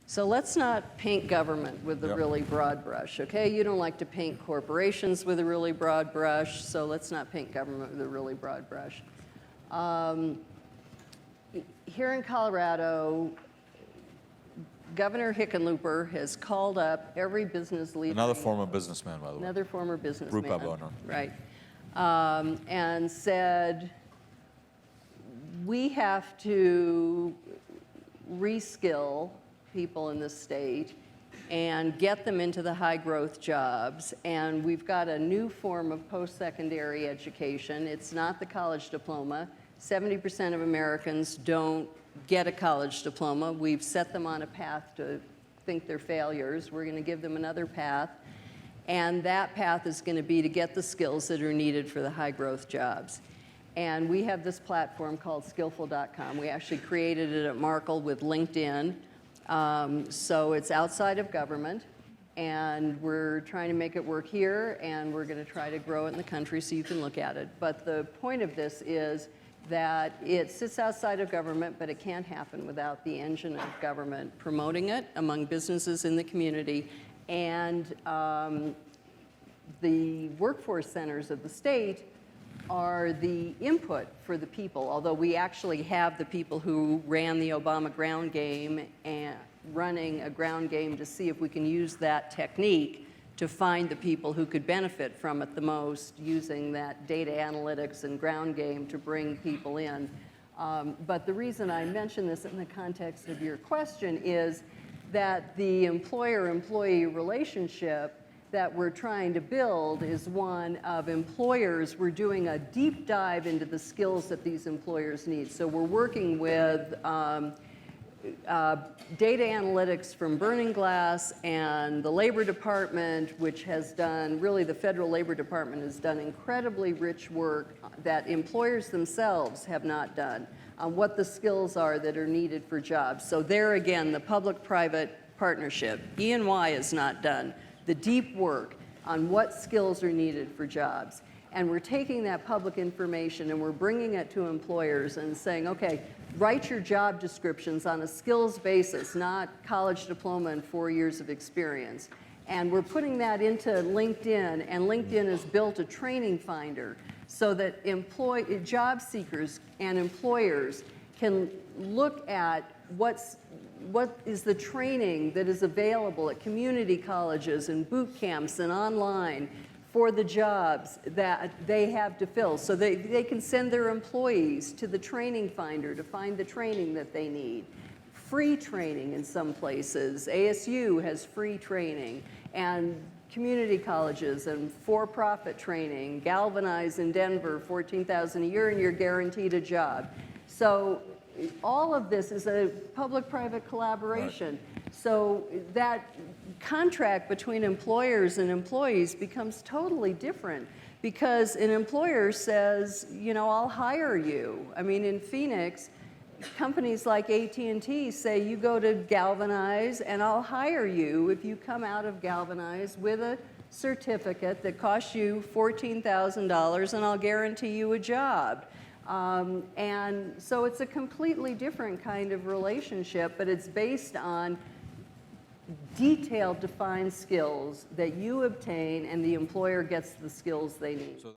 So let's not paint government with a Yep. really broad brush, okay? You don't like to paint corporations with a really broad brush, so let's not paint government with a really broad brush. Here in Colorado, Governor Hickenlooper has called up every business leader. Another former businessman, by the way. Another former businessman. Brewpub owner. Right. And said, we have to reskill people in the state and get them into the high growth jobs. And we've got a new form of post-secondary education. It's not the college diploma. 70% of Americans don't get a college diploma. We've set them on a path to think they're failures. We're going to give them another path. And that path is going to be to get the skills that are needed for the high growth jobs. And we have this platform called Skillful.com. We actually created it at Markle with LinkedIn. So it's outside of government. And we're trying to make it work here. And we're going to try to grow it in the country so you can look at it. But the point of this is that it sits outside of government, but it can't happen without the engine of government promoting it among businesses in the community. And the workforce centers of the state are the input for the people, although we actually have the people who ran the Obama ground game and running a ground game to see if we can use that technique to find the people who could benefit from it the most, using that data analytics and ground game to bring people in. But the reason I mention this in the context of your question is that the employer-employee relationship that we're trying to build is one of employers. We're doing a deep dive into the skills that these employers need. So we're working with data analytics from Burning Glass and the Labor Department, which has done, really the Federal Labor Department has done incredibly rich work that employers themselves have not done on what the skills are that are needed for jobs. So there again, the public-private partnership. E&Y has not done the deep work on what skills are needed for jobs. And we're taking that public information and we're bringing it to employers and saying, okay, write your job descriptions on a skills basis, not college diploma and 4 years of experience. And we're putting that into LinkedIn, and LinkedIn has built a training finder so that job seekers and employers can look at what is the training that is available at community colleges and boot camps and online for the jobs that they have to fill. So they can send their employees to the training finder to find the training that they need. Free training in some places. ASU has free training, and community colleges and for-profit training. Galvanize in Denver, $14,000 a year, and you're guaranteed a job. So all of this is a public-private collaboration. Right. So that contract between employers and employees becomes totally different, because an employer says, you know, I'll hire you. I mean, in Phoenix, companies like AT&T say, you go to Galvanize and I'll hire you if you come out of Galvanize with a certificate that costs you $14,000 and I'll guarantee you a job. And so it's a completely different kind of relationship, but it's based on detailed, defined skills that you obtain, and the employer gets the skills they need.